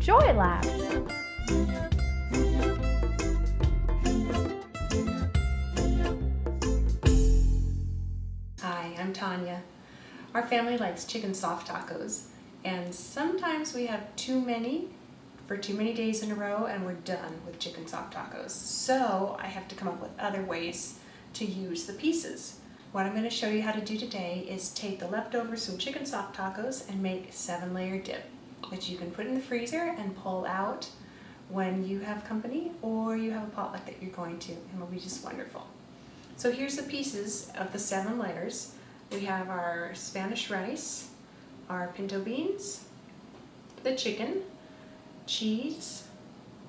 Joy Lab. Hi, I'm Tanya. Our family likes chicken soft tacos, and sometimes we have too many for too many days in a row and we're done with chicken soft tacos. So I have to come up with other ways to use the pieces. What I'm going to show you how to do today is take the leftovers from chicken soft tacos and make 7-layer dip that you can put in the freezer and pull out when you have company or you have a potluck that you're going to, and it'll be just wonderful. So here's the pieces of the 7 layers. We have our Spanish rice, our pinto beans, the chicken, cheese,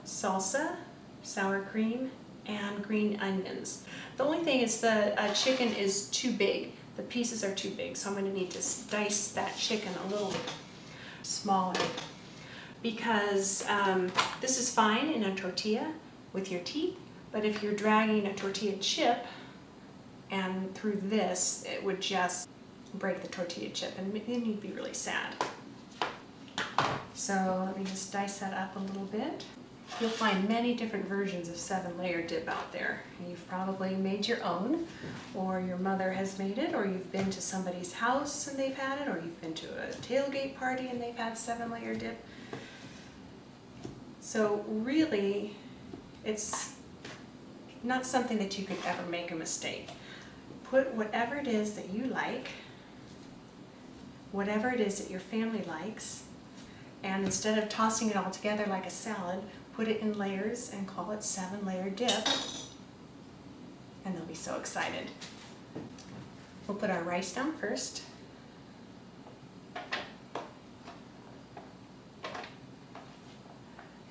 salsa, sour cream, and green onions. The only thing is the chicken is too big. The pieces are too big, so I'm going to need to dice that chicken a little smaller because this is fine in a tortilla with your teeth, but if you're dragging a tortilla chip and through this, it would just break the tortilla chip and then you'd be really sad. So let me just dice that up a little bit. You'll find many different versions of 7-layer dip out there. You've probably made your own, or your mother has made it, or you've been to somebody's house and they've had it, or you've been to a tailgate party and they've had 7-layer dip. So really, it's not something that you could ever make a mistake. Put whatever it is that you like, whatever it is that your family likes, and instead of tossing it all together like a salad, put it in layers and call it 7-layer dip, and they'll be so excited. We'll put our rice down first.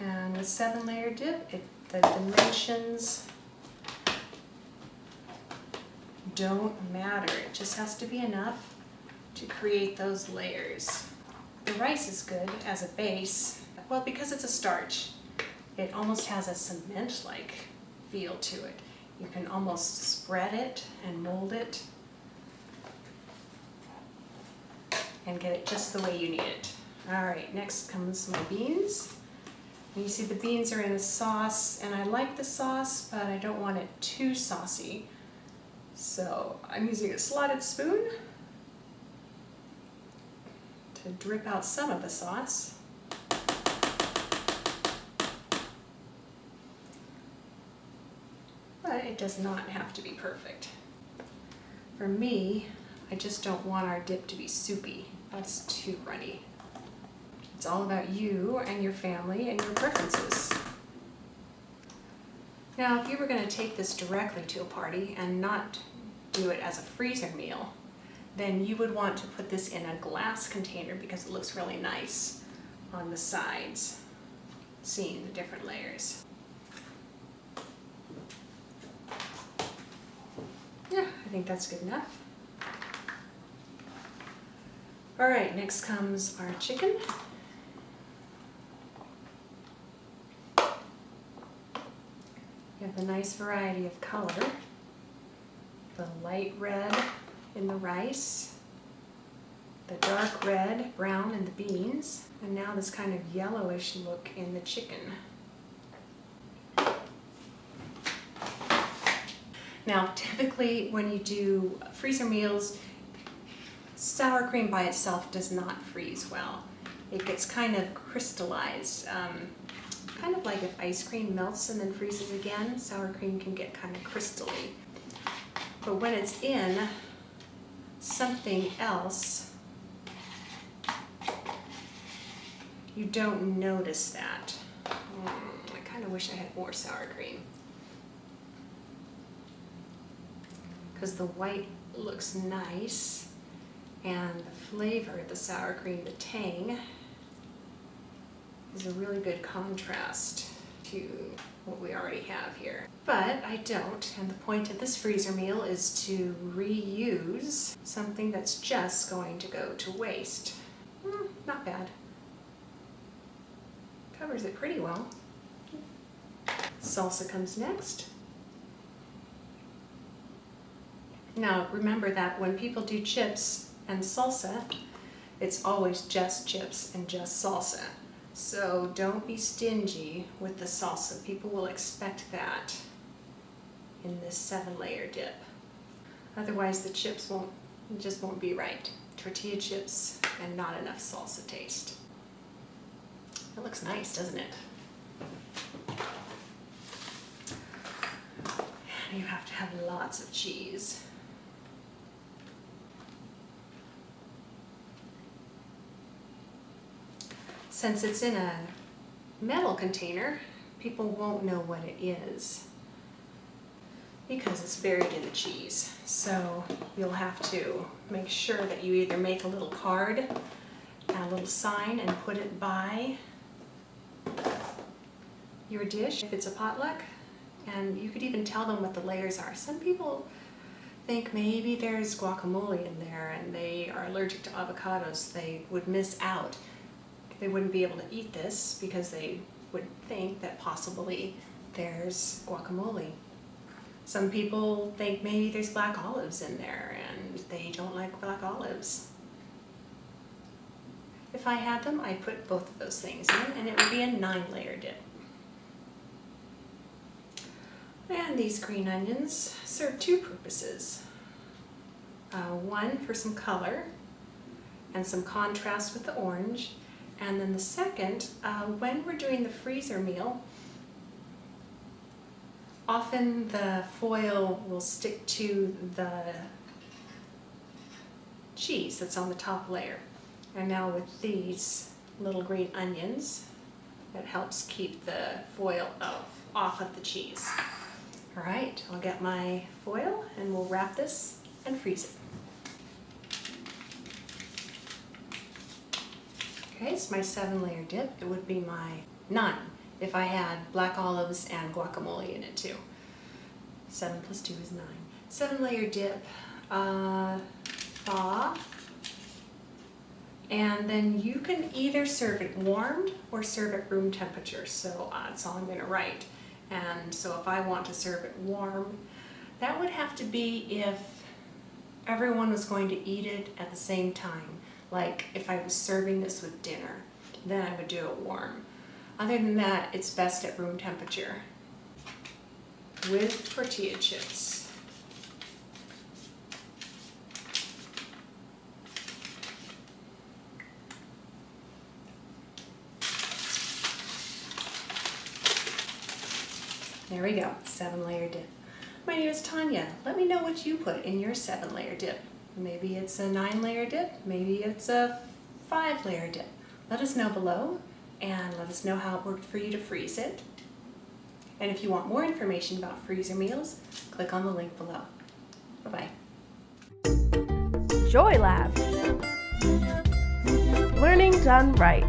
And the 7-layer dip, the dimensions don't matter. It just has to be enough to create those layers. The rice is good as a base. Well, because it's a starch, it almost has a cement-like feel to it. You can almost spread it and mold it and get it just the way you need it. All right, next comes my beans. And you see the beans are in a sauce, and I like the sauce, but I don't want it too saucy. So I'm using a slotted spoon to drip out some of the sauce. But it does not have to be perfect. For me, I just don't want our dip to be soupy. That's too runny. It's all about you and your family and your preferences. Now, if you were going to take this directly to a party and not do it as a freezer meal, then you would want to put this in a glass container because it looks really nice on the sides, seeing the different layers. Yeah, I think that's good enough. All right, next comes our chicken. You have a nice variety of color. The light red in the rice, the dark red, brown in the beans, and now this kind of yellowish look in the chicken. Now, typically when you do freezer meals, sour cream by itself does not freeze well. It gets kind of crystallized. Kind of like if ice cream melts and then freezes again, sour cream can get kind of crystally. But when it's in something else, you don't notice that. I kind of wish I had more sour cream, because the white looks nice and the flavor of the sour cream, the tang, is a really good contrast to what we already have here. But I don't, and the point of this freezer meal is to reuse something that's just going to go to waste. Not bad. Covers it pretty well. Salsa comes next. Now remember that when people do chips and salsa, it's always just chips and just salsa. So don't be stingy with the salsa. People will expect that in this 7-layer dip. Otherwise the chips just won't be right. Tortilla chips and not enough salsa taste. It looks nice, doesn't it? And you have to have lots of cheese. Since it's in a metal container, people won't know what it is because it's buried in the cheese. So you'll have to make sure that you either make a little card and a little sign and put it by your dish if it's a potluck, and you could even tell them what the layers are. Some people think maybe there's guacamole in there and they are allergic to avocados. They would miss out. They wouldn't be able to eat this because they would think that possibly there's guacamole. Some people think maybe there's black olives in there and they don't like black olives. If I had them, I'd put both of those things in and it would be a 9-layer dip. And these green onions serve 2 purposes. One for some color and some contrast with the orange. And then the second, when we're doing the freezer meal, often the foil will stick to the cheese that's on the top layer. And now with these little green onions, that helps keep the foil off of the cheese. All right, I'll get my foil and we'll wrap this and freeze it. Okay, it's my 7-layer dip. It would be my 9 if I had black olives and guacamole in it too. 7 plus 2 is 9. 7-layer dip, thaw, and then you can either serve it warmed or serve it room temperature. So that's all I'm going to write. And so if I want to serve it warm, that would have to be if everyone was going to eat it at the same time. Like if I was serving this with dinner, then I would do it warm. Other than that, it's best at room temperature with tortilla chips. There we go, 7-layer dip. My name is Tanya. Let me know what you put in your 7-layer dip. Maybe it's a 9-layer dip, maybe it's a 5-layer dip. Let us know below and let us know how it worked for you to freeze it. And if you want more information about freezer meals, click on the link below. Bye-bye. Joy Lab. Learning done right.